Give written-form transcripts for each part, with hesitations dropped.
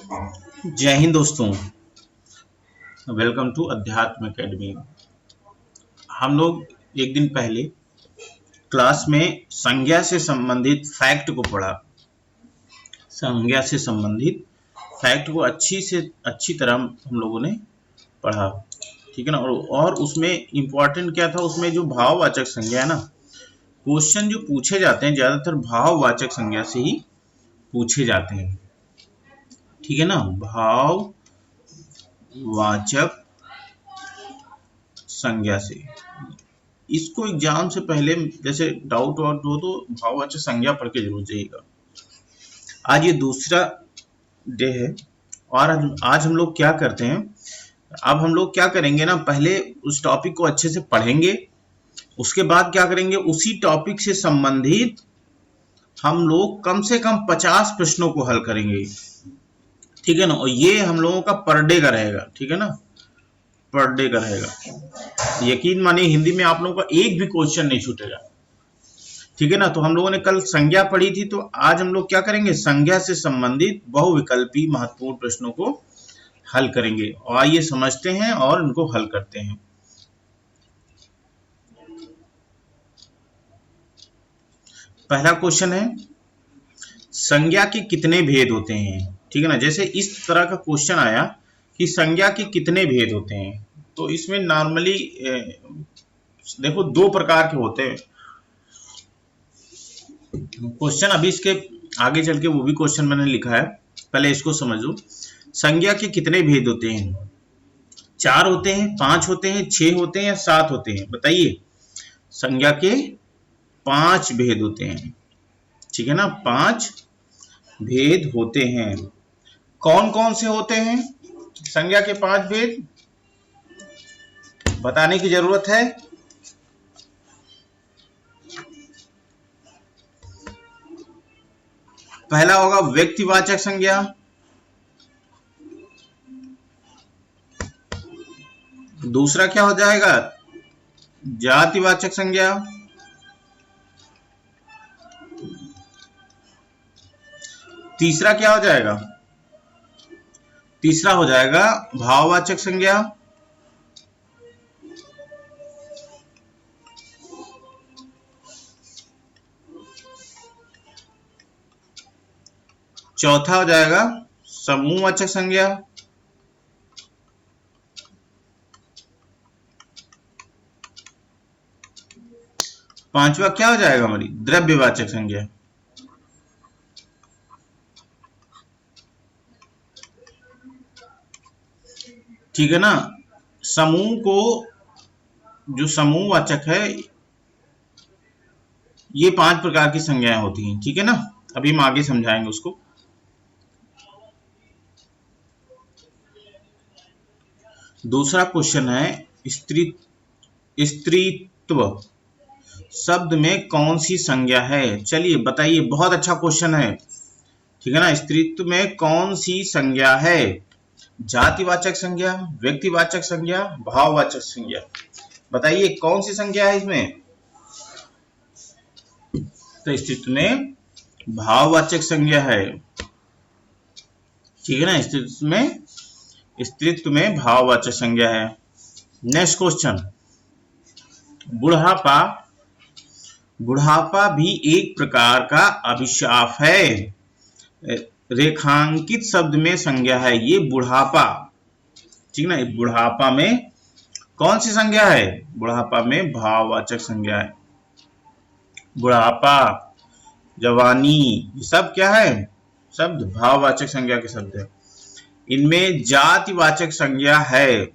जय हिंद दोस्तों। Welcome to अध्यात्म एकेडमी। हम लोग एक दिन पहले क्लास में संज्ञा से संबंधित फैक्ट को पढ़ा। संज्ञा से संबंधित फैक्ट को अच्छी तरह हम लोगों ने पढ़ा, ठीक है ना। और उसमें इम्पोर्टेंट क्या था, उसमें जो भाववाचक संज्ञा है ना, क्वेश्चन जो पूछे जाते हैं ज्यादातर भाववाचक संज्ञा से ही पूछे जाते हैं, ठीक है ना। भाववाचक संज्ञा से इसको एग्जाम से पहले जैसे डाउट वाउट हो तो भाववाचक संज्ञा पढ़ के जरूर जाइएगा। आज ये दूसरा डे है और आज हम लोग क्या करते हैं, अब हम लोग क्या करेंगे ना, पहले उस टॉपिक को अच्छे से पढ़ेंगे, उसके बाद क्या करेंगे, उसी टॉपिक से संबंधित हम लोग कम से कम 50 प्रश्नों को हल करेंगे, ठीक है ना। और ये हम लोगों का पर डे का रहेगा, ठीक है ना, पर डे का रहेगा। यकीन मानिए हिंदी में आप लोगों का एक भी क्वेश्चन नहीं छूटेगा, ठीक है ना। तो हम लोगों ने कल संज्ञा पढ़ी थी, तो आज हम लोग क्या करेंगे, संज्ञा से संबंधित बहुविकल्पी महत्वपूर्ण प्रश्नों को हल करेंगे। और आइए समझते हैं और उनको हल करते हैं। पहला क्वेश्चन है, संज्ञा के कितने भेद होते हैं, ठीक है ना। जैसे इस तरह का क्वेश्चन आया कि संज्ञा के कितने भेद होते हैं, तो इसमें नॉर्मली देखो दो प्रकार के होते हैं क्वेश्चन। अभी इसके आगे चल के वो भी क्वेश्चन मैंने लिखा है, पहले इसको समझो। संज्ञा के कितने भेद होते हैं, 4 होते हैं, 5 होते हैं, 6 होते हैं या 7 होते हैं, बताइए। संज्ञा के 5 भेद होते हैं, ठीक है ना, 5 भेद होते हैं। कौन कौन से होते हैं संज्ञा के 5 भेद, बताने की जरूरत है। पहला होगा व्यक्तिवाचक संज्ञा, दूसरा क्या हो जाएगा, जातिवाचक संज्ञा, तीसरा क्या हो जाएगा, तीसरा हो जाएगा भाववाचक संज्ञा, चौथा हो जाएगा समूहवाचक संज्ञा, पांचवा क्या हो जाएगा हमारी द्रव्यवाचक संज्ञा। ठीक है ना। समूह को, जो समूहवाचक है, ये 5 प्रकार की संज्ञाएं होती हैं, ठीक है ना। अभी हम आगे समझाएंगे उसको। दूसरा क्वेश्चन है, स्त्रीत्व शब्द में कौन सी संज्ञा है, चलिए बताइए। बहुत अच्छा क्वेश्चन है, ठीक है ना। स्त्रीत्व में कौन सी संज्ञा है, जातिवाचक संज्ञा, व्यक्तिवाचक संज्ञा, भाववाचक संज्ञा, बताइए कौन सी संज्ञा है इसमें। तो स्त्रीत्व में भाववाचक संज्ञा है, ठीक है ना। स्त्रीत्व में भाववाचक संज्ञा है। नेक्स्ट क्वेश्चन, बुढ़ापा, बुढ़ापा भी एक प्रकार का अभिशाप है, रेखांकित शब्द में संज्ञा है ये बुढ़ापा, ठीक ना। बुढ़ापा में कौन सी संज्ञा है, बुढ़ापा में भाववाचक संज्ञा है। बुढ़ापा, जवानी, ये सब क्या है, शब्द भाववाचक संज्ञा के शब्द है। इनमें जातिवाचक संज्ञा है,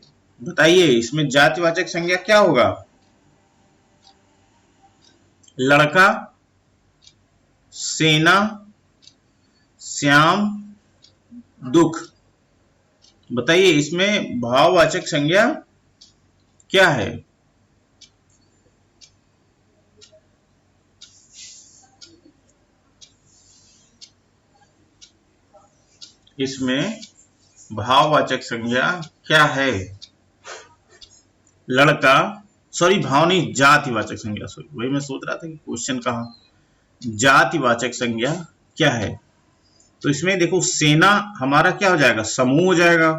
बताइए इसमें जातिवाचक संज्ञा क्या होगा, लड़का, सेना, श्याम, दुख, बताइए इसमें भाववाचक संज्ञा क्या है। इसमें भाववाचक संज्ञा क्या है, लड़का, सॉरी भाव नहीं, जातिवाचक संज्ञा, सॉरी वही मैं सोच रहा था कि क्वेश्चन कहाँ। जातिवाचक संज्ञा क्या है, तो इसमें देखो सेना हमारा क्या हो जाएगा, समूह हो जाएगा।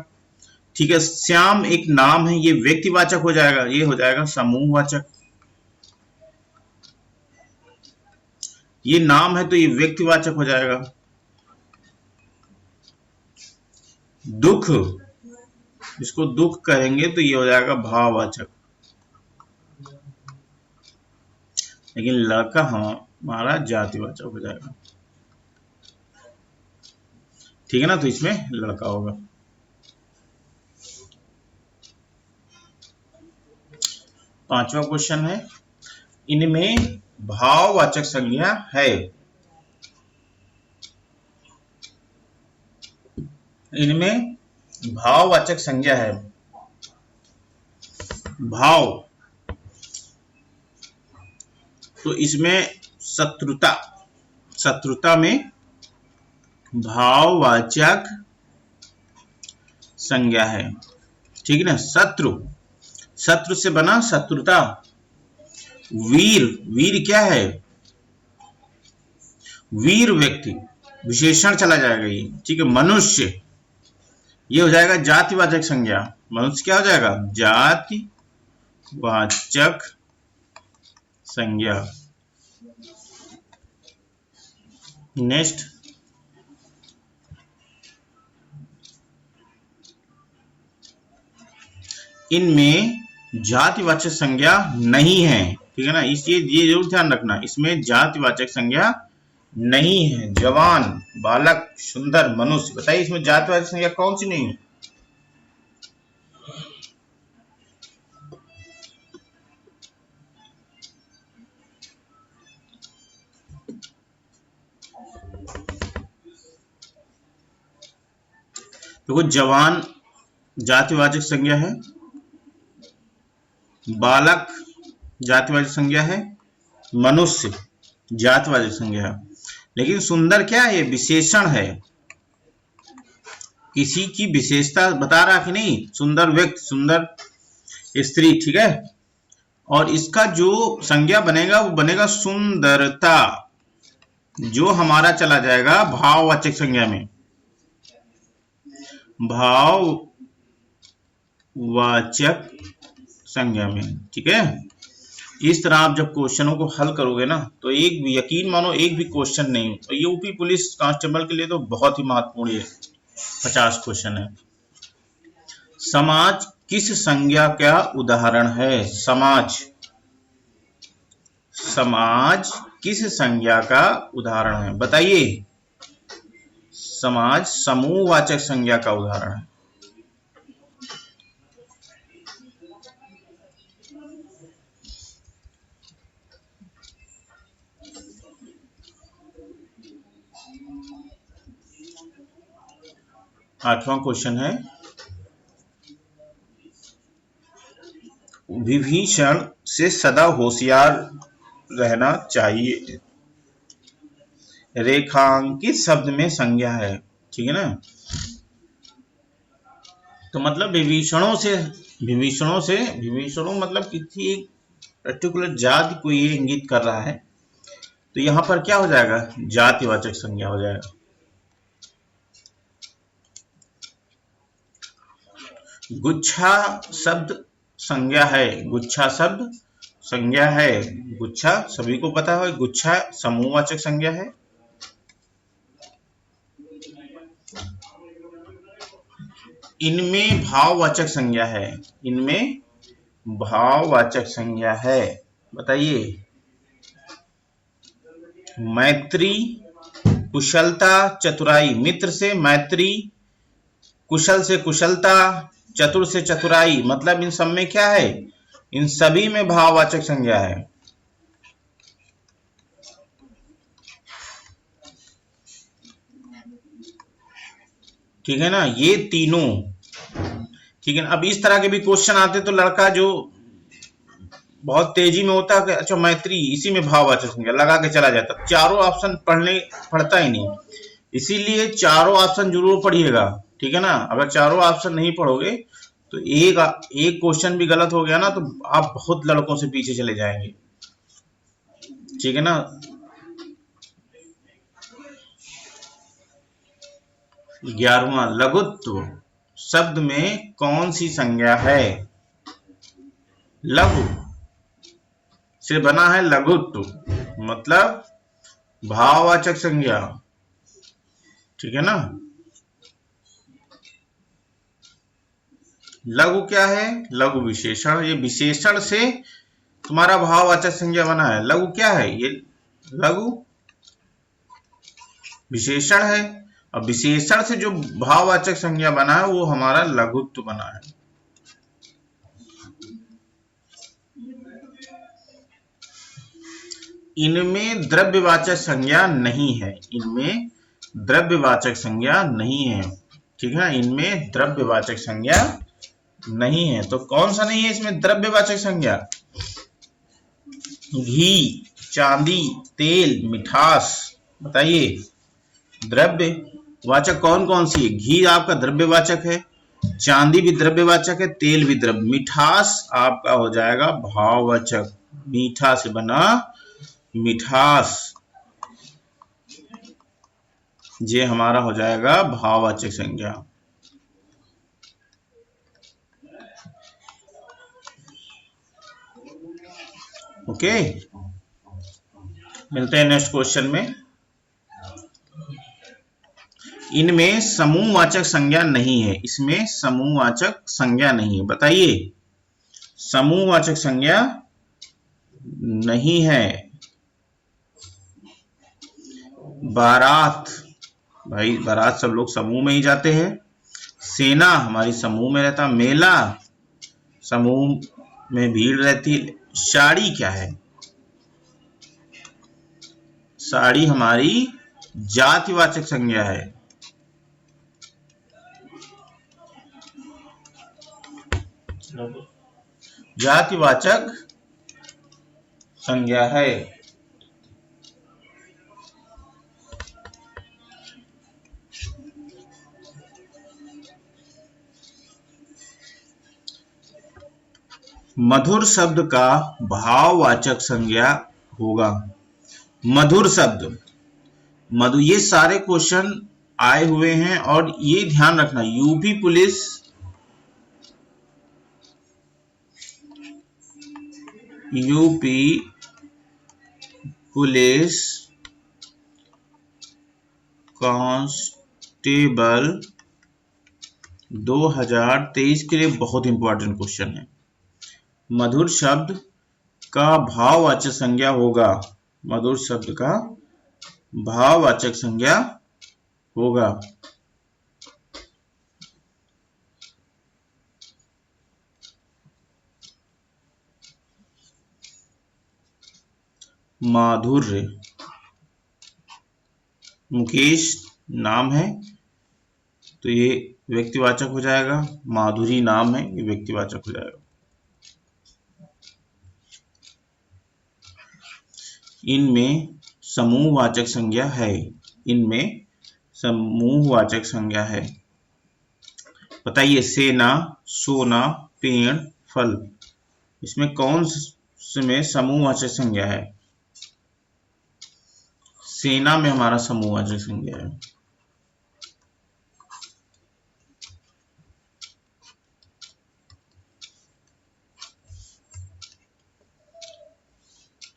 ठीक है, श्याम एक नाम है, ये व्यक्तिवाचक हो जाएगा, ये हो जाएगा समूहवाचक। ये नाम है तो ये व्यक्तिवाचक हो जाएगा। दुख, इसको दुख कहेंगे तो ये हो जाएगा भाववाचक। लेकिन लड़का हमारा जातिवाचक हो जाएगा। ठीक है ना, तो इसमें लड़का होगा। पांचवा क्वेश्चन है, इनमें भाववाचक संज्ञा है। इनमें भाववाचक संज्ञा है। भाव, तो इसमें शत्रुता, शत्रुता में भाववाचक संज्ञा है। ठीक है ना, शत्रु, शत्रु से बना शत्रुता। वीर, वीर क्या है, वीर व्यक्ति, विशेषण चला जाएगा ये। ठीक है, मनुष्य, ये हो जाएगा जातिवाचक संज्ञा। मनुष्य क्या हो जाएगा, जातिवाचक संज्ञा। नेक्स्ट, इनमें जातिवाचक संज्ञा नहीं है। ठीक है ना, इसलिए ये जरूर ध्यान रखना, इसमें जातिवाचक संज्ञा नहीं है। जवान, बालक, सुंदर, मनुष्य, बताइए इसमें जातिवाचक संज्ञा कौन सी नहीं है। देखो, जवान जातिवाचक संज्ञा है, बालक जातिवाचक संज्ञा है, मनुष्य जातिवाचक संज्ञा है। लेकिन सुंदर क्या है, विशेषण है, किसी की विशेषता बता रहा कि नहीं, सुंदर व्यक्ति, सुंदर स्त्री। ठीक है, और इसका जो संज्ञा बनेगा वो बनेगा सुंदरता, जो हमारा चला जाएगा भाववाचक संज्ञा में, भाववाचक संज्ञा में। ठीक है, इस तरह आप जब क्वेश्चनों को हल करोगे ना, तो एक भी, यकीन मानो एक भी क्वेश्चन नहीं, तो यूपी पुलिस कांस्टेबल के लिए तो बहुत ही महत्वपूर्ण है, 50 क्वेश्चन है। समाज किस संज्ञा का उदाहरण है, समाज, समाज किस संज्ञा का उदाहरण है, बताइए। समाज समूहवाचक संज्ञा का उदाहरण है। आठवां क्वेश्चन है, विभीषण से सदा होशियार रहना चाहिए, रेखांकित शब्द में संज्ञा है। ठीक है ना, तो मतलब विभीषणों मतलब किसी एक पर्टिकुलर जाति को ये इंगित कर रहा है, तो यहां पर क्या हो जाएगा, जातिवाचक संज्ञा हो जाएगा। गुच्छा शब्द संज्ञा है, गुच्छा शब्द संज्ञा है, गुच्छा सभी को पता है, गुच्छा समूहवाचक संज्ञा है। इनमें भाववाचक संज्ञा है, इनमें भाववाचक संज्ञा है, बताइए। मैत्री, कुशलता, चतुराई, मित्र से मैत्री, कुशल से कुशलता, चतुर से चतुराई, मतलब इन सब में क्या है, इन सभी में भाववाचक संज्ञा है। ठीक है ना, ये तीनों। ठीक है ना, अब इस तरह के भी क्वेश्चन आते तो लड़का जो बहुत तेजी में होता है, अच्छा मैत्री, इसी में भाववाचक संज्ञा लगा के चला जाता, चारों ऑप्शन पढ़ता ही नहीं। इसीलिए चारों ऑप्शन जरूर पढ़िएगा। ठीक है ना, अगर चारों ऑप्शन नहीं पढ़ोगे तो एक क्वेश्चन भी गलत हो गया ना, तो आप बहुत लड़कों से पीछे चले जाएंगे। ठीक है ना, 11वां, लघुत्व शब्द में कौन सी संज्ञा है? लघु से बना है लघुत्व, मतलब भाववाचक संज्ञा, ठीक है ना। लघु क्या है? लघु विशेषण। ये विशेषण से तुम्हारा भाववाचक संज्ञा बना है। लघु क्या है? ये लघु विशेषण है, और विशेषण से जो भाववाचक संज्ञा बना है वो हमारा लघुत्व बना है। इनमें द्रव्यवाचक संज्ञा नहीं है। इनमें द्रव्यवाचक संज्ञा नहीं है, ठीक है। इनमें द्रव्यवाचक संज्ञा नहीं है। तो कौन सा नहीं है इसमें द्रव्यवाचक संज्ञा? घी, चांदी, तेल, मिठास। बताइए द्रव्यवाचक कौन कौन सी है? घी आपका द्रव्यवाचक है, चांदी भी द्रव्यवाचक है, तेल भी द्रव्य, मिठास आपका हो जाएगा भाववाचक। मीठा से बना मिठास, ये हमारा हो जाएगा भाववाचक संज्ञा। ओके, मिलते हैं नेक्स्ट क्वेश्चन में। इनमें समूहवाचक संज्ञा नहीं है। इसमें समूहवाचक संज्ञा नहीं है। बताइए, समूहवाचक संज्ञा नहीं है। बारात, भाई बारात सब लोग समूह में ही जाते हैं। सेना हमारी समूह में रहता। मेला समूह में भीड़ रहती। साड़ी क्या है? साड़ी हमारी जातिवाचक संज्ञा है। जातिवाचक संज्ञा है। मधुर शब्द का भाववाचक संज्ञा होगा। मधुर शब्द, मधु, ये सारे क्वेश्चन आए हुए हैं और ये ध्यान रखना, यूपी पुलिस कांस्टेबल 2023 के लिए बहुत इंपॉर्टेंट क्वेश्चन है। मधुर शब्द का भाववाचक संज्ञा होगा। मधुर शब्द का भाववाचक संज्ञा होगा। माधुर्य, मुकेश नाम है तो ये व्यक्तिवाचक हो जाएगा। माधुरी नाम है, ये व्यक्तिवाचक हो जाएगा। इनमें समूहवाचक संज्ञा है। इनमें समूहवाचक संज्ञा है। बताइए, सेना, सोना, पेड़, फल, इसमें कौन से में समूहवाचक संज्ञा है? सेना में हमारा समूहवाचक संज्ञा है।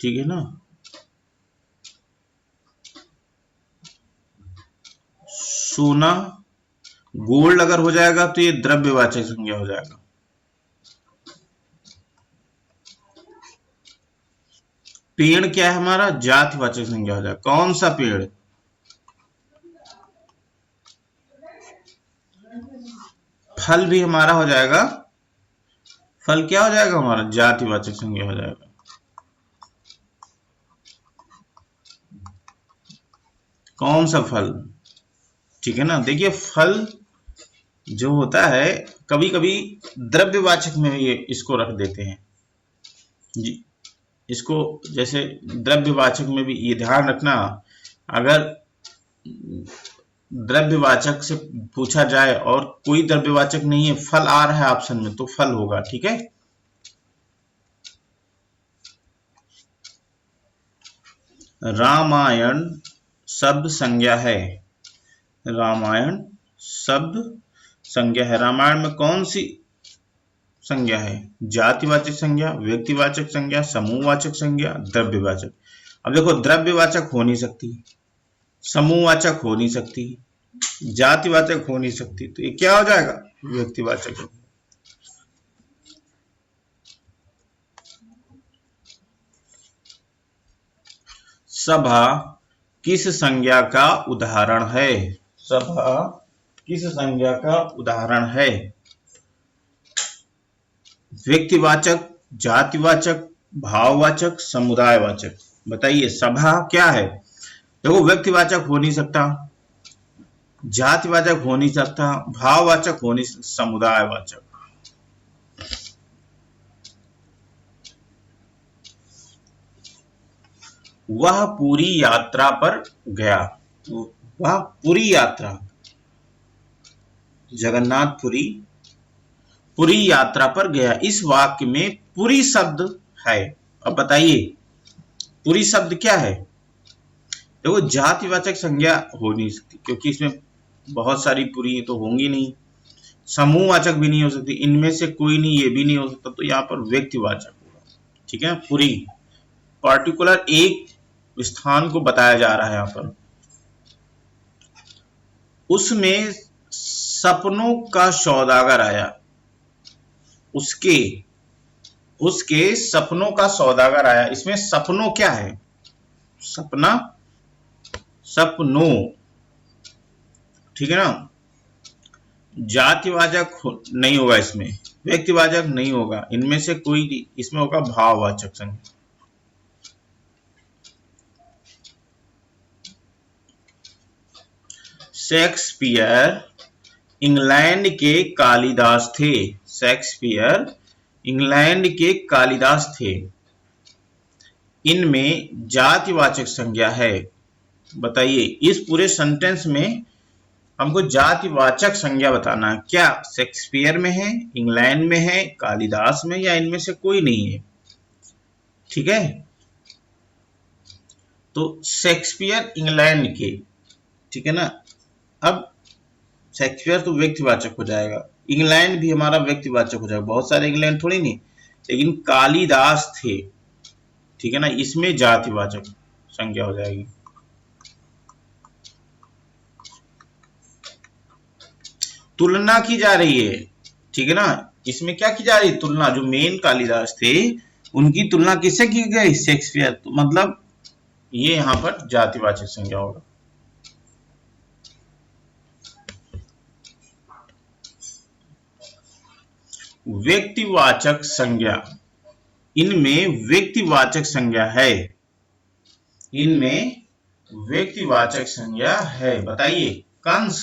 ठीक है ना। सोना, गोल्ड अगर हो जाएगा तो ये द्रव्यवाचक संज्ञा हो जाएगा। पेड़ क्या है हमारा? जातिवाचक संज्ञा हो जाएगा। कौन सा पेड़? फल भी हमारा हो जाएगा। फल क्या हो जाएगा हमारा? जातिवाचक संज्ञा हो जाएगा। कौन सा फल? ठीक है ना। देखिए, फल जो होता है कभी कभी द्रव्यवाचक में ये इसको रख देते हैं जी। इसको जैसे द्रव्यवाचक में भी ये ध्यान रखना, अगर द्रव्यवाचक से पूछा जाए और कोई द्रव्यवाचक नहीं है, फल आ रहा है ऑप्शन में, तो फल होगा। ठीक है। रामायण शब्द संज्ञा है। रामायण शब्द संज्ञा है। रामायण में कौन सी संज्ञा है? जातिवाचक संज्ञा, व्यक्तिवाचक संज्ञा, समूहवाचक संज्ञा, द्रव्यवाचक। अब देखो, द्रव्यवाचक हो नहीं सकती, समूहवाचक हो नहीं सकती, जातिवाचक हो नहीं सकती, तो ये क्या हो जाएगा? व्यक्तिवाचक। सभा किस संज्ञा का उदाहरण है? सभा किस संज्ञा का उदाहरण है? व्यक्तिवाचक, जातिवाचक, भाववाचक, समुदायवाचक। बताइए, सभा क्या है? देखो, व्यक्तिवाचक हो नहीं सकता, जातिवाचक हो नहीं सकता, भाववाचक हो नहीं सकता, समुदायवाचक। वह पूरी यात्रा पर गया। वह पूरी यात्रा, जगन्नाथपुरी पूरी यात्रा पर गया। इस वाक्य में पूरी शब्द है। अब बताइए, पूरी शब्द क्या है? देखो, जातिवाचक संज्ञा हो नहीं सकती क्योंकि इसमें बहुत सारी पूरी तो होंगी नहीं, समूहवाचक भी नहीं हो सकती, इनमें से कोई नहीं, ये भी नहीं हो सकता, तो यहाँ पर व्यक्तिवाचक होगा। ठीक है, पूरी पर्टिकुलर एक स्थान को बताया जा रहा है यहाँ पर। उसमें सपनों का सौदागर आया। उसके सपनों का सौदागर आया। इसमें सपनों क्या है? सपना, सपनों। ठीक है ना? जातिवाचक नहीं होगा, इसमें व्यक्तिवाचक नहीं होगा, इनमें से कोई, इसमें होगा भाववाचक संज्ञा। शेक्सपियर इंग्लैंड के कालिदास थे। शेक्सपियर इंग्लैंड के कालिदास थे। इनमें जातिवाचक संज्ञा है। बताइए, इस पूरे सेंटेंस में हमको जातिवाचक संज्ञा बताना है। क्या शेक्सपियर में है, इंग्लैंड में है, कालिदास में, या इनमें से कोई नहीं है? ठीक है, तो शेक्सपियर इंग्लैंड के, ठीक है ना? अब शेक्सपियर तो व्यक्तिवाचक हो जाएगा, इंग्लैंड भी हमारा व्यक्तिवाचक हो जाएगा, बहुत सारे इंग्लैंड थोड़ी नहीं, लेकिन कालिदास थे। ठीक है ना? इसमें जातिवाचक संज्ञा हो जाएगी। तुलना की जा रही है। ठीक है ना? इसमें क्या की जा रही है? तुलना। जो मेन कालिदास थे उनकी तुलना किससे की गई? शेक्सपियर। तो मतलब ये यहां पर जातिवाचक संज्ञा होगा। व्यक्तिवाचक संज्ञा, इनमें व्यक्तिवाचक संज्ञा है। इनमें व्यक्तिवाचक संज्ञा है। बताइए, कंस,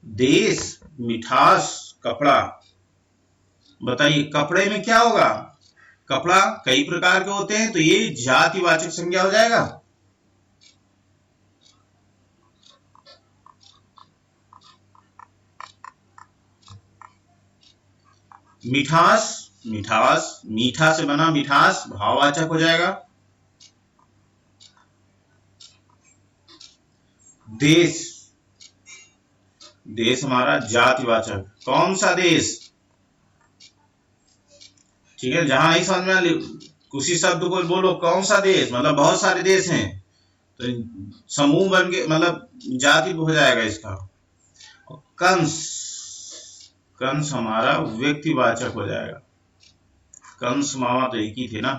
देश, मिठास, कपड़ा। बताइए, कपड़े में क्या होगा? कपड़ा कई प्रकार के होते हैं, तो ये जातिवाचक संज्ञा हो जाएगा। मिठास, मिठास, मीठा से बना मिठास, भाववाचक हो जाएगा। देश, देश हमारा जातिवाचक। कौन सा देश? ठीक है, जहां नहीं समझ में आ उसी शब्द को बोलो, कौन सा देश, मतलब बहुत सारे देश हैं, तो समूह बन के मतलब जाति हो जाएगा इसका। कंस, कंस हमारा व्यक्तिवाचक हो जाएगा। कंस मामा तो एक ही थे ना।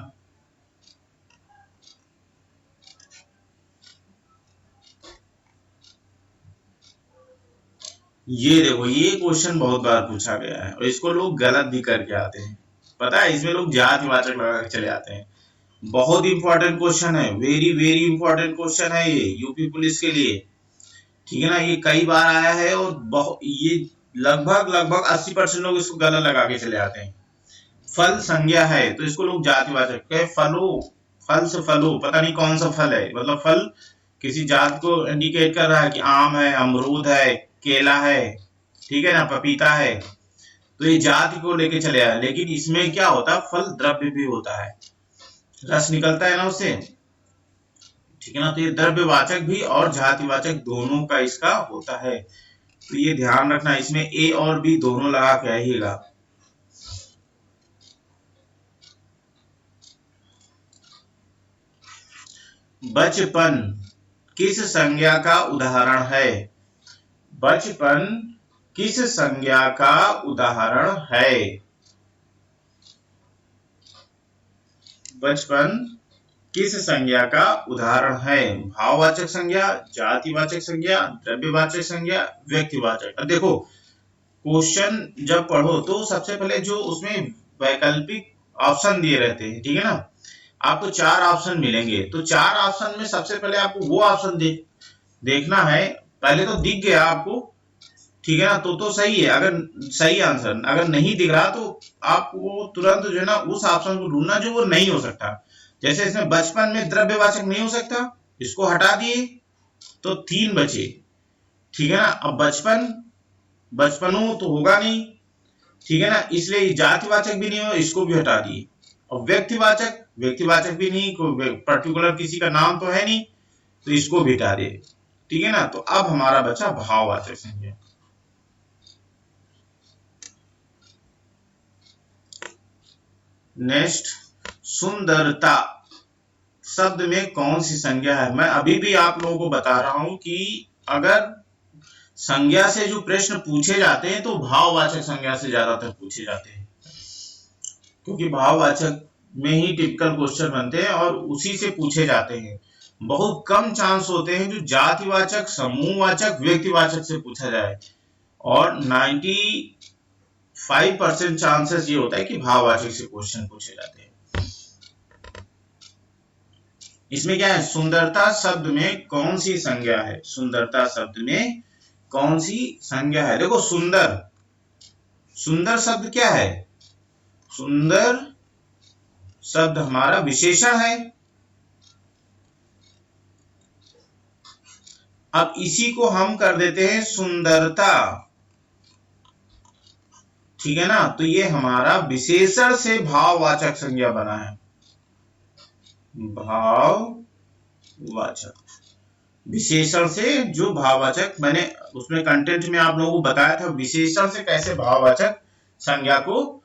ये देखो, ये क्वेश्चन बहुत बार पूछा गया है और इसको लोग गलत भी करके आते हैं। पता है, इसमें लोग जातिवाचक लगा के चले आते हैं। बहुत इंपॉर्टेंट क्वेश्चन है, वेरी वेरी इंपॉर्टेंट क्वेश्चन है ये यूपी पुलिस के लिए। ठीक है ना? ये कई बार आया है और बहुत, ये लगभग 80% लोग इसको गलत लगा के चले आते हैं। फल संज्ञा है तो इसको लोग जातिवाचक कहे। फलो, फल से फलो, पता नहीं कौन सा फल है, मतलब फल किसी जात को इंडिकेट कर रहा है कि आम है, अमरूद है, केला है, ठीक है ना, पपीता है, तो ये जाति को लेके चले आए। लेकिन इसमें क्या होता है? फल द्रव्य भी होता है, रस निकलता है ना उससे। ठीक है ना? तो ये द्रव्यवाचक भी और जातिवाचक दोनों का इसका होता है। तो ये ध्यान रखना, इसमें ए और बी दोनों लगा के आइएगा। बचपन किस संज्ञा का उदाहरण है? बचपन किस संज्ञा का उदाहरण है? बचपन किस संज्ञा का उदाहरण है? भाववाचक संज्ञा, जातिवाचक संज्ञा, द्रव्यवाचक संज्ञा, व्यक्तिवाचक। अब देखो क्वेश्चन जब पढ़ो तो सबसे पहले जो उसमें वैकल्पिक ऑप्शन दिए रहते हैं, ठीक है ना, आपको 4 ऑप्शन मिलेंगे। तो 4 ऑप्शन में सबसे पहले आपको वो ऑप्शन देखना है। पहले तो दिख गया आपको, ठीक है ना, तो सही है, अगर सही आंसर। अगर नहीं दिख रहा तो आपको तुरंत जो है ना उस ऑप्शन को ढूंढना जो वो नहीं हो सकता। जैसे इसमें बचपन में द्रव्यवाचक नहीं हो सकता, इसको हटा दिए तो 3 बचे, ठीक है ना। अब बचपनों तो होगा नहीं, ठीक है ना, इसलिए जातिवाचक भी नहीं हो, इसको भी हटा दिए। और व्यक्तिवाचक भी नहीं, कोई पर्टिकुलर किसी का नाम तो है नहीं, तो इसको भी हटा दिए, ठीक है ना। तो अब हमारा बचा भाववाचक संज्ञा। नेक्स्ट, सुंदरता शब्द में कौन सी संज्ञा है? मैं अभी भी आप लोगों को बता रहा हूं कि अगर संज्ञा से जो प्रश्न पूछे जाते हैं तो भाववाचक संज्ञा से ज्यादातर पूछे जाते हैं, क्योंकि भाववाचक में ही टिपिकल क्वेश्चन बनते हैं और उसी से पूछे जाते हैं। बहुत कम चांस होते हैं जो जातिवाचक, समूहवाचक, व्यक्तिवाचक से पूछा जाए, और 95% चांसेस ये होता है कि भाववाचक से क्वेश्चन पूछे जाते हैं। इसमें क्या है, सुंदरता शब्द में कौन सी संज्ञा है? सुंदरता शब्द में कौन सी संज्ञा है? देखो सुंदर शब्द क्या है? सुंदर शब्द हमारा विशेषण है। अब इसी को हम कर देते हैं सुंदरता, ठीक है ना। तो ये हमारा विशेषण से भाववाचक संज्ञा बना है। भाववाचक विशेषण से जो भाववाचक, मैंने उसमें कंटेंट में आप लोगों को बताया था विशेषण से कैसे भाववाचक संज्ञा को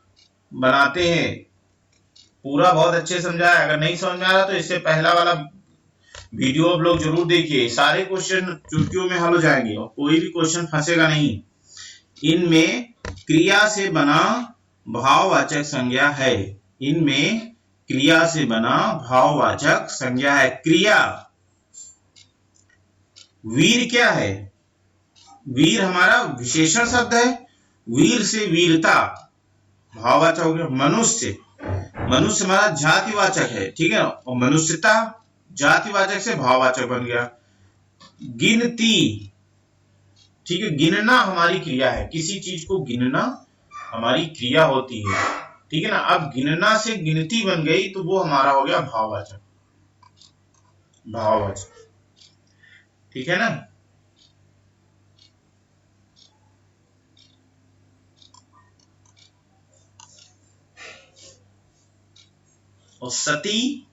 बनाते हैं। पूरा बहुत अच्छे समझाया। अगर नहीं समझ में आ रहा तो इससे पहला वाला वीडियो आप लोग जरूर देखिए, सारे क्वेश्चन चुटकियों में हल हो जाएंगे और कोई भी क्वेश्चन फंसेगा नहीं। इनमें क्रिया से बना भाववाचक संज्ञा है। इनमें क्रिया से बना भाववाचक संज्ञा है। क्रिया, वीर क्या है? वीर हमारा विशेषण शब्द है। वीर से वीरता भाववाचक हो गया। मनुष्य हमारा जातिवाचक है, ठीक है, और मनुष्यता जातिवाचक से भाववाचक बन गया। गिनती, ठीक है, गिनना हमारी क्रिया है। किसी चीज को गिनना हमारी क्रिया होती है, ठीक है ना। अब गिनना से गिनती बन गई तो वो हमारा हो गया भाववाचक, ठीक है ना। और सती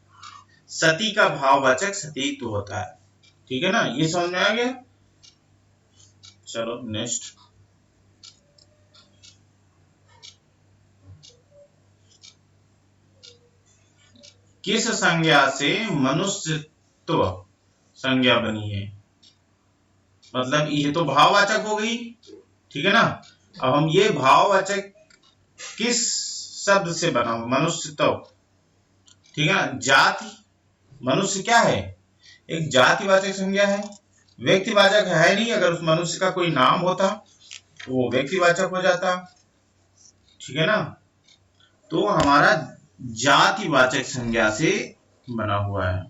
का भाववाचक सतीत्व होता है, ठीक है ना। ये समझ में आ गया। चलो नेक्स्ट, किस संज्ञा से मनुष्यत्व संज्ञा बनी है? मतलब ये तो भाववाचक हो गई, ठीक है ना। अब हम ये भाववाचक किस शब्द से बना? मनुष्यत्व, ठीक है ना। जाति, मनुष्य क्या है? एक जातिवाचक संज्ञा है। व्यक्तिवाचक है नहीं, अगर उस मनुष्य का कोई नाम होता तो वो व्यक्तिवाचक हो जाता, ठीक है ना। तो हमारा जातिवाचक संज्ञा से बना हुआ है।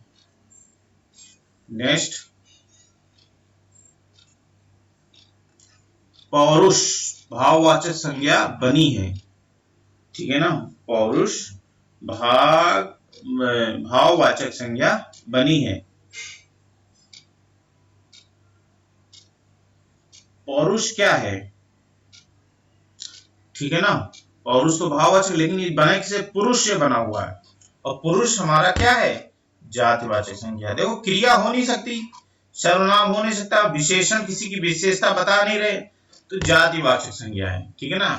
नेक्स्ट, पौरुष भाववाचक संज्ञा बनी है, ठीक है ना। पौरुष भाववाचक संज्ञा बनी है। पौरुष क्या है? ठीक है ना, पौरुष तो भाववाचक, लेकिन ये बना किसे? पुरुष से बना हुआ है। और पुरुष हमारा क्या है? जातिवाचक संज्ञा। देखो क्रिया हो नहीं सकती, सर्वनाम हो नहीं सकता, विशेषण किसी की विशेषता बता नहीं रहे, तो जातिवाचक संज्ञा है, ठीक है ना।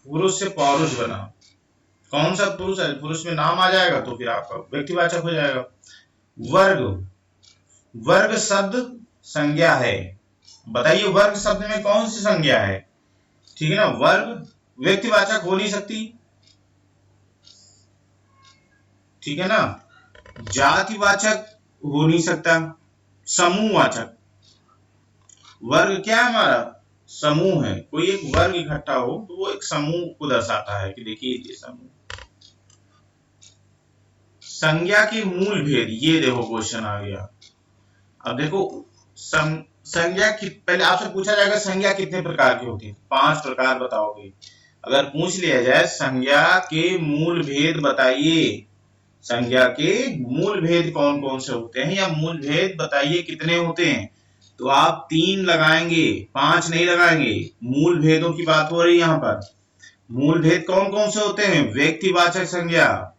पुरुष से पौरुष बना, कौन सा पुरुष है, पुरुष में नाम आ जाएगा तो फिर आपका व्यक्तिवाचक हो जाएगा। वर्ग, वर्ग शब्द संज्ञा है, बताइए वर्ग शब्द में कौन सी संज्ञा है, ठीक है ना। वर्ग व्यक्तिवाचक हो नहीं सकती, ठीक है ना। जातिवाचक हो नहीं सकता, समूहवाचक। वर्ग क्या है हमारा, समूह है, कोई एक वर्ग इकट्ठा हो तो वो एक समूह को दर्शाता है कि देखिए ये समूह। संज्ञा के मूल भेद, ये देखो क्वेश्चन आ गया। अब देखो संज्ञा की, पहले आपसे पूछा जाएगा संज्ञा कितने प्रकार की होती है, 5 प्रकार बताओगे। अगर पूछ लिया जाए संज्ञा के मूल भेद बताइए, संज्ञा के मूल भेद कौन कौन से होते हैं, या मूल भेद बताइए कितने होते हैं, तो आप 3 लगाएंगे, 5 नहीं लगाएंगे। मूल भेदों की बात हो रही है यहाँ पर। मूल भेद कौन कौन से होते हैं, व्यक्तिवाचक संज्ञा,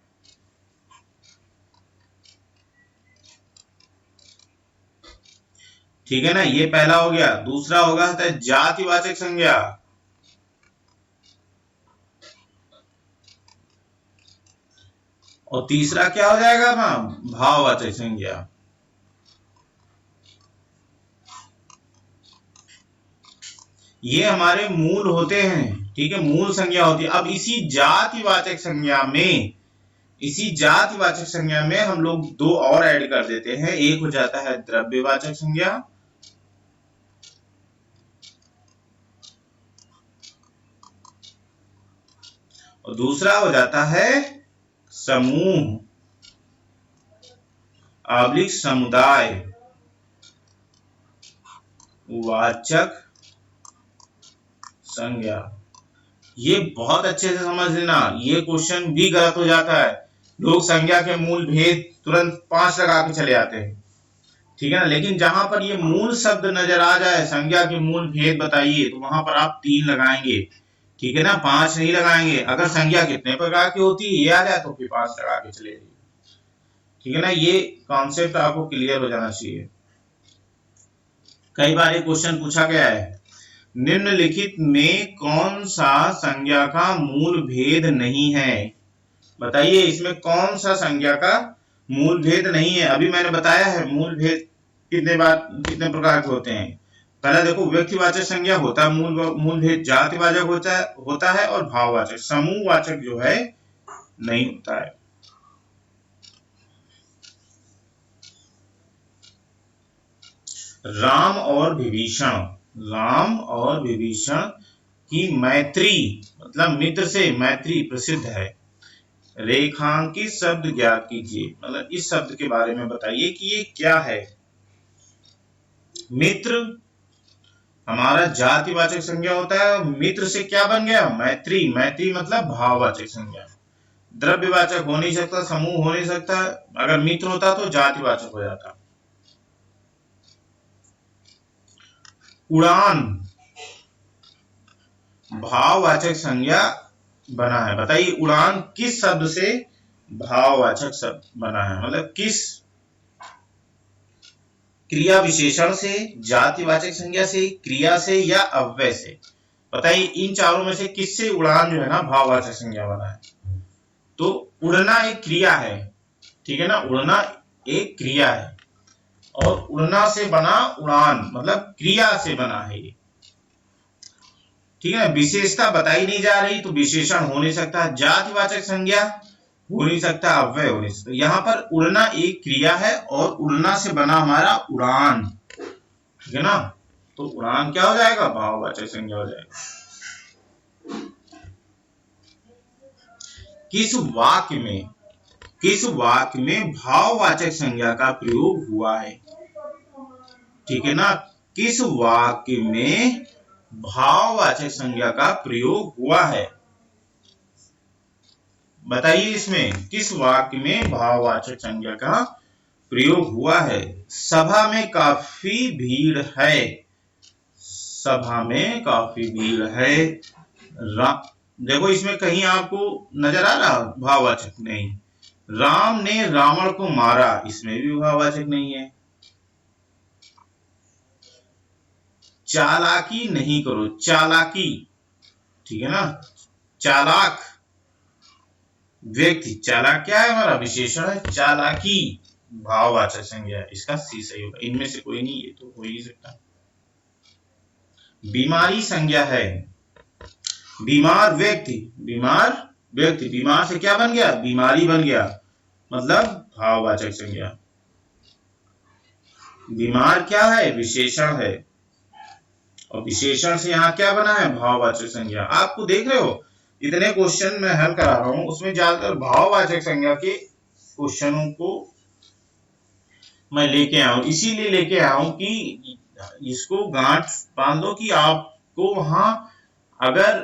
ठीक है ना, ये पहला हो गया। दूसरा होगा जातिवाचक संज्ञा, और तीसरा क्या हो जाएगा ना, भाववाचक संज्ञा। ये हमारे मूल होते हैं, ठीक है, मूल संज्ञा होती है। अब इसी जातिवाचक संज्ञा में, इसी जातिवाचक संज्ञा में हम लोग 2 और ऐड कर देते हैं। एक हो जाता है द्रव्यवाचक संज्ञा, और दूसरा हो जाता है समूह / समुदाय वाचक संज्ञा। ये बहुत अच्छे से समझ लेना, ये क्वेश्चन भी गलत हो जाता है। लोग संज्ञा के मूल भेद तुरंत 5 लगा के चले आते हैं, ठीक है ना। लेकिन जहां पर ये मूल शब्द नजर आ जाए, संज्ञा के मूल भेद बताइए, तो वहां पर आप 3 लगाएंगे, ठीक है ना, 5 नहीं लगाएंगे। अगर संज्ञा कितने प्रकार की होती है ये आ जाए तो फिर 5 लगा के चले जाइए, ठीक है ना। ये कॉन्सेप्ट आपको क्लियर हो जाना चाहिए। कई बार ये क्वेश्चन पूछा गया है, निम्नलिखित में कौन सा संज्ञा का मूल भेद नहीं है, बताइए इसमें कौन सा संज्ञा का मूल भेद नहीं है। अभी मैंने बताया है मूल भेद कितने प्रकार के होते हैं। पहला देखो व्यक्तिवाचक संज्ञा होता है मूल भेद, जातिवाचक होता है और भाववाचक, समूहवाचक जो है नहीं होता है। राम और विभीषण, राम और विभीषण की मैत्री, मतलब मित्र से मैत्री प्रसिद्ध है। रेखांकित शब्द ज्ञात कीजिए, मतलब इस शब्द के बारे में बताइए कि ये क्या है। मित्र हमारा जातिवाचक संज्ञा होता है, मित्र से क्या बन गया, मैत्री, मैत्री मतलब भाववाचक संज्ञा। द्रव्यवाचक हो नहीं सकता, समूह हो नहीं सकता, अगर मित्र होता तो जातिवाचक हो जाता। उड़ान भाववाचक संज्ञा बना है, बताइए उड़ान किस शब्द से भाववाचक शब्द बना है, मतलब किस क्रिया विशेषण से, जातिवाचक संज्ञा से, क्रिया से या अव्यय से, बताइए इन चारों में से किससे उड़ान जो है ना भाववाचक संज्ञा बना है। तो उड़ना एक क्रिया है, ठीक है ना, उड़ना एक क्रिया है, और उड़ना से बना उड़ान, मतलब क्रिया से बना है ये, ठीक है। विशेषता बताई नहीं जा रही तो विशेषण हो नहीं सकता, जातिवाचक संज्ञा हो नहीं सकता, अव्यय हो नहीं सकता। यहाँ पर उड़ना एक क्रिया है और उड़ना से बना हमारा उड़ान, ठीक है ना, तो उड़ान क्या हो जाएगा, भाववाचक संज्ञा हो जाएगा। किस वाक्य में भाववाचक संज्ञा का प्रयोग हुआ है, ठीक है ना, किस वाक्य में भाववाचक संज्ञा का प्रयोग हुआ है, बताइए इसमें किस वाक्य में भाववाचक संज्ञा का प्रयोग हुआ है। सभा में काफी भीड़ है, सभा में काफी भीड़ है। देखो इसमें कहीं आपको नजर आ रहा भाववाचक नहीं। राम ने रावण को मारा, इसमें भी भाववाचक नहीं है। चालाकी नहीं करो, चालाकी, ठीक है ना। चालाक व्यक्ति, चालाक क्या है हमारा विशेषण है, चालाकी भाववाचक संज्ञा है, इसका सी सही होगा। इनमें से कोई नहीं, ये तो हो ही नहीं सकता। बीमारी संज्ञा है, बीमार व्यक्ति, बीमार व्यक्ति, बीमार से क्या बन गया, बीमारी बन गया, मतलब भाववाचक संज्ञा। बीमार क्या है, विशेषण है, और विशेषण से यहाँ क्या बना है, भाववाचक संज्ञा। आपको देख रहे हो इतने क्वेश्चन मैं हल करा रहा हूं, उसमें ज्यादातर भाववाचक संज्ञा के क्वेश्चनों को मैं लेके आया हूं, इसीलिए लेके आया हूं कि इसको गांठ बांध दो कि आपको वहां अगर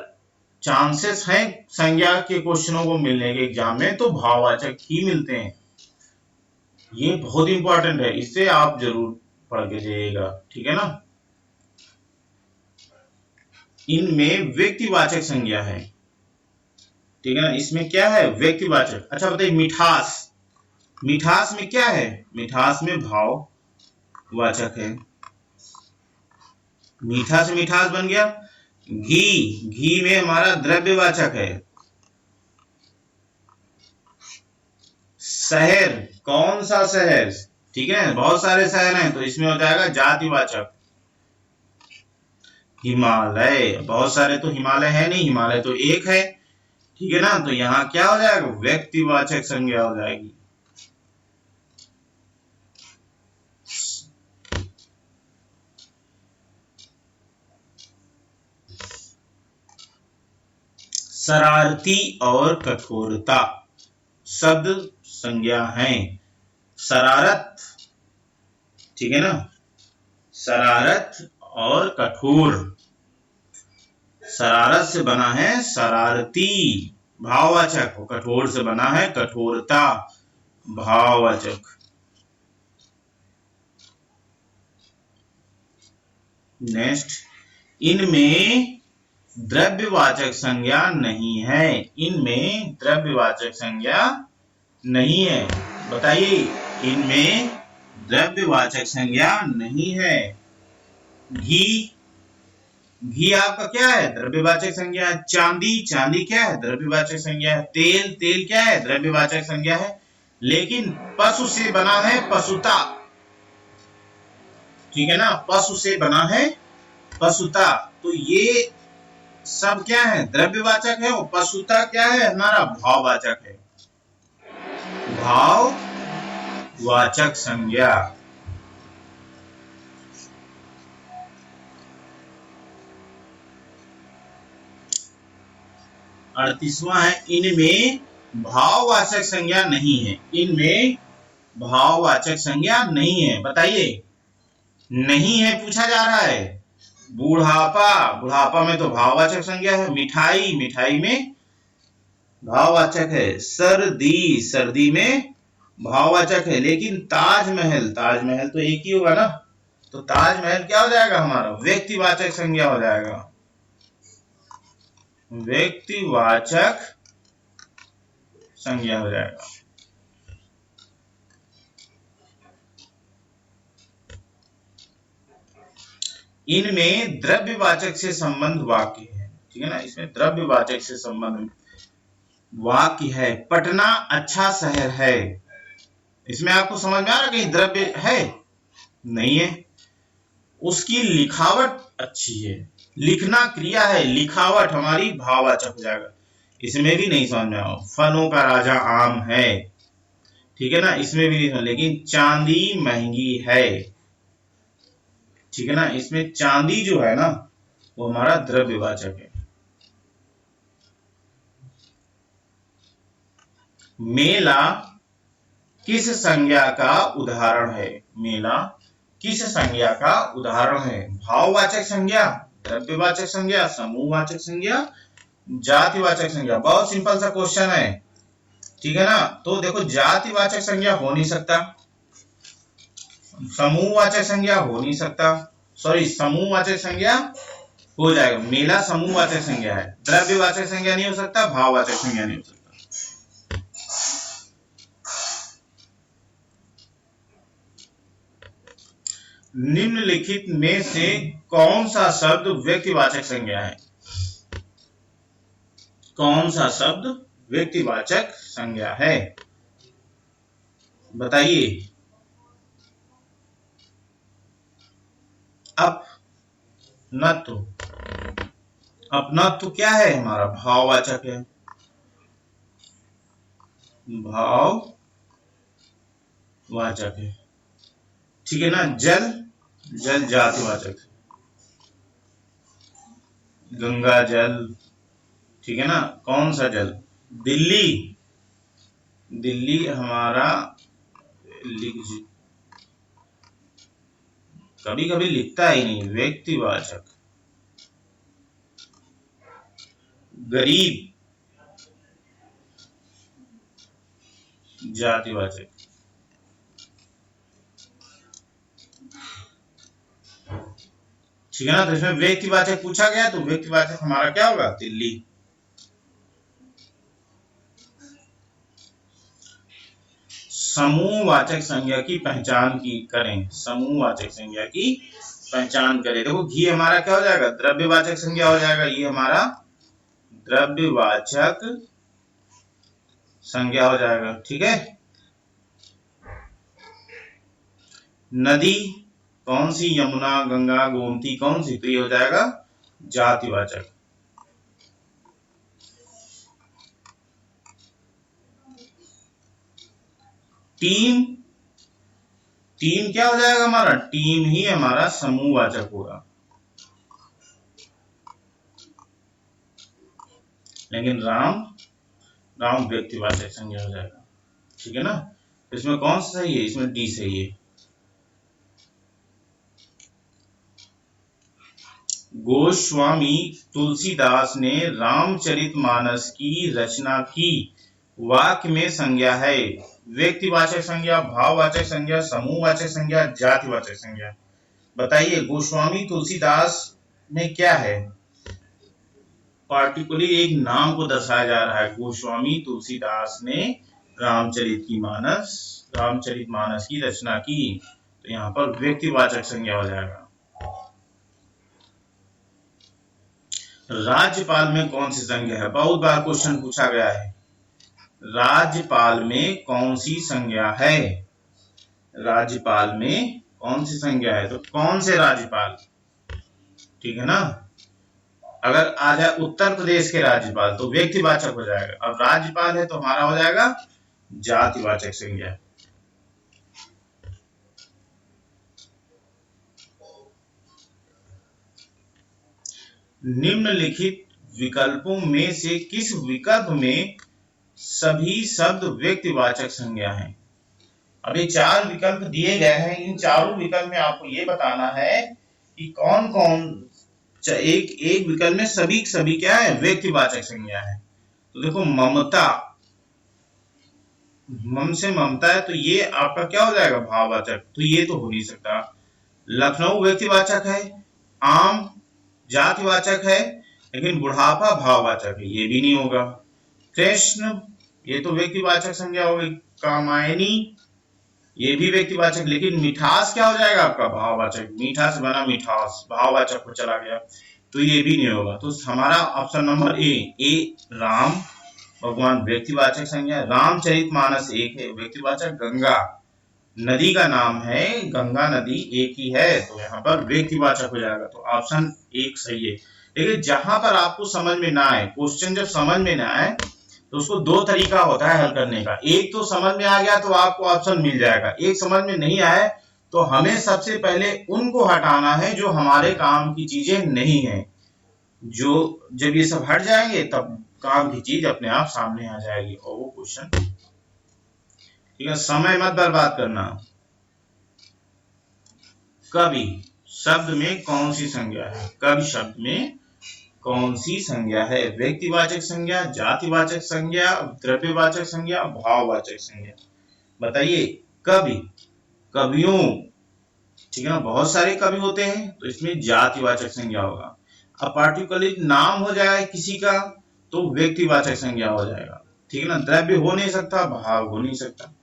चांसेस हैं संज्ञा के क्वेश्चनों को मिलने के एग्जाम में, तो भाववाचक ही मिलते हैं। ये बहुत इंपॉर्टेंट है, इससे आप जरूर पढ़ के जाइएगा, ठीक है ना। इनमें व्यक्तिवाचक संज्ञा है, ठीक है ना, इसमें क्या है, व्यक्तिवाचक। अच्छा बताइए, मिठास, मिठास में क्या है, मिठास में भाववाचक है, मीठा से मिठास बन गया। घी, घी में हमारा द्रव्यवाचक है। शहर, कौन सा शहर, ठीक है, बहुत सारे शहर हैं, तो इसमें हो जाएगा जातिवाचक। हिमालय, बहुत सारे तो हिमालय है नहीं, हिमालय तो एक है, ठीक है ना, तो यहाँ क्या हो जाएगा, व्यक्तिवाचक संज्ञा हो जाएगी। शरारती और कठोरता शब्द संज्ञा है। शरारत, ठीक है ना, शरारत और कठोर, शरारत से बना है शरारती भाववाचक, कठोर से बना है कठोरता भाववाचक। नेक्स्ट, इनमें द्रव्यवाचक संज्ञा नहीं है, इनमें द्रव्यवाचक संज्ञा नहीं है, बताइए, इनमें द्रव्यवाचक संज्ञा नहीं है। घी, घी आपका क्या है, द्रव्यवाचक संज्ञा है। चांदी, चांदी क्या है, द्रव्यवाचक संज्ञा है। तेल, तेल क्या है, द्रव्यवाचक संज्ञा है। लेकिन पशु से बना है पशुता, ठीक है ना, पशु से बना है पशुता, तो ये सब क्या है, द्रव्यवाचक है, और पशुता क्या है, हमारा भाववाचक है, भाववाचक संज्ञा। 38वां है, इनमें भाववाचक संज्ञा नहीं है, इनमें भाववाचक संज्ञा नहीं है, बताइए, नहीं है पूछा जा रहा है। बुढ़ापा, बुढ़ापा में तो भाववाचक संज्ञा है। मिठाई, मिठाई में भाववाचक है। सर्दी, सर्दी में भाववाचक है। लेकिन ताजमहल, ताजमहल तो एक ही होगा ना, तो ताजमहल क्या हो जाएगा हमारा, व्यक्तिवाचक संज्ञा हो जाएगा, व्यक्तिवाचक संज्ञा हो जाएगा। इनमें द्रव्यवाचक से संबंध वाक्य है, ठीक है ना, इसमें द्रव्यवाचक से संबंध वाक्य है। पटना अच्छा शहर है, इसमें आपको समझ में आ रहा है कहीं द्रव्य है, नहीं है। उसकी लिखावट अच्छी है, लिखना क्रिया है, लिखावट हमारी भाववाचक हो जाएगा, इसमें भी नहीं समझ में आओ। फलों का राजा आम है, ठीक है ना, इसमें भी नहीं समझ। लेकिन चांदी महंगी है, ठीक है ना, इसमें चांदी जो है ना वो हमारा द्रव्यवाचक है। मेला किस संज्ञा का उदाहरण है, मेला किस संज्ञा का उदाहरण है, भाववाचक संज्ञा, द्रव्यवाचक संज्ञा, समूहवाचक संज्ञा, जातिवाचक संज्ञा। बहुत सिंपल सा क्वेश्चन है, ठीक है ना, तो देखो जातिवाचक संज्ञा हो नहीं सकता, समूहवाचक संज्ञा हो नहीं सकता, सॉरी समूहवाचक संज्ञा हो जाएगा, मेला समूहवाचक संज्ञा है, द्रव्यवाचक संज्ञा नहीं हो सकता, भाववाचक संज्ञा नहीं हो सकता। निम्नलिखित में से कौन सा शब्द व्यक्तिवाचक संज्ञा है? कौन सा शब्द व्यक्तिवाचक संज्ञा है, बताइए। अपनत्व। अपनत्व क्या है? हमारा भाववाचक है, भाववाचक है, ठीक है ना। जल, जल जातिवाचक, गंगा जल, ठीक है ना। कौन सा जल? दिल्ली, दिल्ली हमारा कभी कभी लिखता ही नहीं, व्यक्तिवाचक। गरीब, जातिवाचक, ठीक है ना। तो इसमें व्यक्तिवाचक पूछा गया तो व्यक्तिवाचक हमारा क्या होगा? दिल्ली। समूहवाचक संज्ञा की पहचान की करें। समूहवाचक संज्ञा की पहचान करें। देखो घी हमारा क्या हो जाएगा? द्रव्यवाचक संज्ञा हो जाएगा। ये हमारा द्रव्यवाचक संज्ञा हो जाएगा, ठीक है। नदी कौन सी? यमुना, गंगा, गोमती, कौन सी? तो ये हो जाएगा जातिवाचक। टीम, टीम क्या हो जाएगा हमारा? टीम ही हमारा समूहवाचक होगा। लेकिन राम, राम व्यक्तिवाचक संज्ञा हो जाएगा, ठीक है ना। इसमें कौन सा सही है? इसमें डी सही है। गोस्वामी तुलसीदास ने रामचरितमानस की रचना की, वाक्य में संज्ञा है। व्यक्तिवाचक संज्ञा, भाववाचक संज्ञा, समूहवाचक संज्ञा, जातिवाचक संज्ञा। बताइए गोस्वामी तुलसीदास में क्या है? पार्टिकुलर एक नाम को दर्शाया जा रहा है। गोस्वामी तुलसीदास ने रामचरितमानस की रचना की, तो यहाँ पर व्यक्तिवाचक संज्ञा हो जाएगा। राज्यपाल में कौन सी संज्ञा है? बहुत बार क्वेश्चन पूछा गया है। राज्यपाल में कौन सी संज्ञा है? राज्यपाल में कौन सी संज्ञा है? तो कौन से राज्यपाल, ठीक है ना। अगर आ जाए उत्तर प्रदेश के राज्यपाल तो व्यक्तिवाचक हो जाएगा। अब राज्यपाल है तो हमारा हो जाएगा जातिवाचक संज्ञा। निम्नलिखित विकल्पों में से किस विकल्प में सभी शब्द व्यक्तिवाचक संज्ञा हैं? अभी 4 विकल्प दिए गए हैं। इन चारों विकल्प में आपको ये बताना है कि कौन कौन एक विकल्प में सभी क्या है? व्यक्तिवाचक संज्ञा है। तो देखो ममता, मम से ममता है तो ये आपका क्या हो जाएगा? भाववाचक। तो ये तो हो नहीं सकता। लखनऊ व्यक्तिवाचक है, आम जातिवाचक है, लेकिन बुढ़ापा भाववाचक है, ये भी नहीं होगा। कृष्ण, ये तो व्यक्तिवाचक संज्ञा हो गई। कामायनी, ये भी व्यक्तिवाचक, लेकिन मिठास क्या हो जाएगा आपका? भाववाचक। मीठा से बना मिठास, भाववाचक को चला गया, तो ये भी नहीं होगा। तो हमारा ऑप्शन नंबर ए राम भगवान व्यक्तिवाचक संज्ञा। रामचरितमानस एक है व्यक्तिवाचक। गंगा नदी का नाम है, गंगा नदी एक ही है, तो यहाँ पर व्यक्तिवाचक हो जाएगा। तो ऑप्शन 1 सही है। लेकिन जहां पर आपको समझ में ना आए, क्वेश्चन जब समझ में ना आए तो उसको 2 तरीका होता है हल करने का। एक तो समझ में आ गया तो आपको ऑप्शन मिल जाएगा, एक समझ में नहीं आए तो हमें सबसे पहले उनको हटाना है जो हमारे काम की चीजें नहीं है। जो जब ये सब हट जाएंगे तब काम की चीज अपने आप सामने आ जाएगी और वो क्वेश्चन, ठीक है। समय मत बर्बाद करना। कवि शब्द में कौन सी संज्ञा है? कवि शब्द में कौन सी संज्ञा है? व्यक्तिवाचक संज्ञा, जातिवाचक संज्ञा, द्रव्यवाचक संज्ञा, भाववाचक संज्ञा। बताइए। कवि, कवियों, ठीक है ना, बहुत सारे कवि होते हैं तो इसमें जातिवाचक संज्ञा होगा। अब पार्टिकुलर नाम हो जाए किसी का तो व्यक्तिवाचक संज्ञा हो जाएगा, ठीक है ना। द्रव्य हो नहीं सकता, भाव हो नहीं सकता।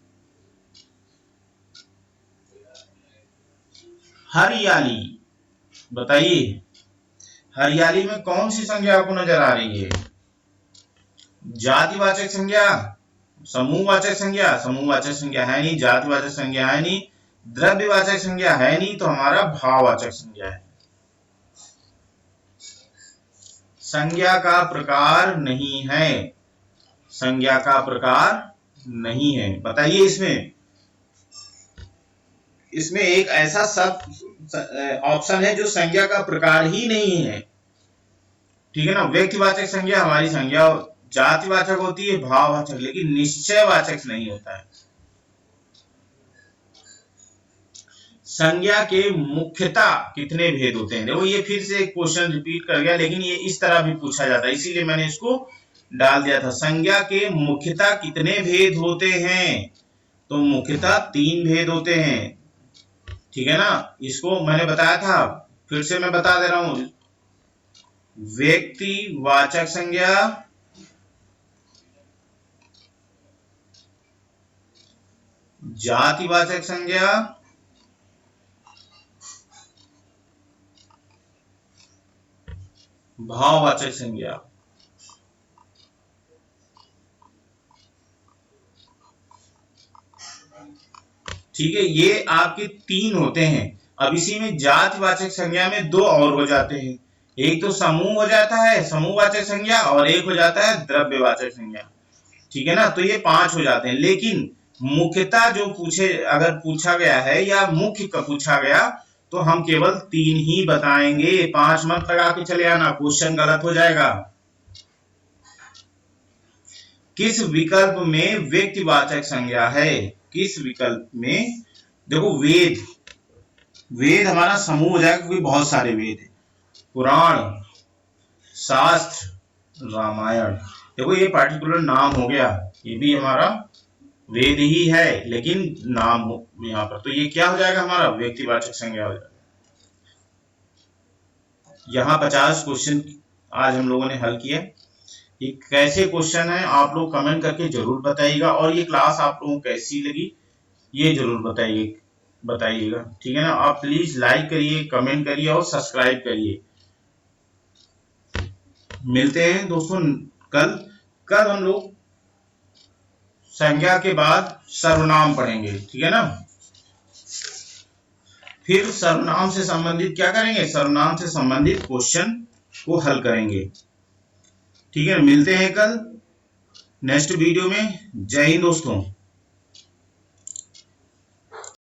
हरियाली, बताइए हरियाली में कौन सी संज्ञा आपको नजर आ रही है? जातिवाचक संज्ञा, समूहवाचक संज्ञा, समूहवाचक संज्ञा है नहीं, जातिवाचक संज्ञा है नहीं, द्रव्यवाचक संज्ञा है नहीं, तो हमारा भाववाचक संज्ञा है। संज्ञा का प्रकार नहीं है, संज्ञा का प्रकार नहीं है। बताइए इसमें एक ऐसा सब ऑप्शन है जो संज्ञा का प्रकार ही नहीं है, ठीक है ना। व्यक्तिवाचक संज्ञा हमारी संज्ञा जातिवाचक होती है, भाववाचक, लेकिन निश्चयवाचक नहीं होता है। संज्ञा के मुख्यतः कितने भेद होते हैं? देखो ये फिर से एक क्वेश्चन रिपीट कर गया, लेकिन ये इस तरह भी पूछा जाता है, इसीलिए मैंने इसको डाल दिया था। संज्ञा के मुख्यतः कितने भेद होते हैं? तो मुख्यतः 3 भेद होते हैं, ठीक है ना। इसको मैंने बताया था, फिर से मैं बता दे रहा हूं। व्यक्तिवाचक संज्ञा, जातिवाचक संज्ञा, भाववाचक संज्ञा। ठीक है, ये आपके 3 होते हैं। अब इसी में जातिवाचक संज्ञा में 2 और हो जाते हैं, एक तो समूह हो जाता है समूहवाचक संज्ञा, और एक हो जाता है द्रव्यवाचक संज्ञा, ठीक है ना। तो ये 5 हो जाते हैं, लेकिन मुख्यतः जो अगर पूछा गया है या मुख्य का पूछा गया तो हम केवल 3 ही बताएंगे, 5 मत लगा के चले आना, क्वेश्चन गलत हो जाएगा। किस विकल्प में व्यक्तिवाचक संज्ञा है? किस विकल्प में? देखो वेद हमारा समूह हो जाएगा, क्योंकि बहुत सारे वेद है। पुराण, शास्त्र, रामायण, देखो ये पार्टिकुलर नाम हो गया, ये भी हमारा वेद ही है, लेकिन नाम हो यहाँ पर, तो ये क्या हो जाएगा? हमारा व्यक्तिवाचक संज्ञा हो जाएगा। यहाँ 50 क्वेश्चन आज हम लोगों ने हल किया। ये कैसे क्वेश्चन है आप लोग कमेंट करके जरूर बताइएगा, और ये क्लास आप लोगों को कैसी लगी ये जरूर बताइएगा, ठीक है ना। आप प्लीज लाइक करिए, कमेंट करिए और सब्सक्राइब करिए। मिलते हैं दोस्तों कल हम लोग संज्ञा के बाद सर्वनाम पढ़ेंगे, ठीक है ना। फिर सर्वनाम से संबंधित क्या करेंगे? सर्वनाम से संबंधित क्वेश्चन को हल करेंगे, ठीक है। मिलते हैं कल नेक्स्ट वीडियो में। जय हिंद दोस्तों।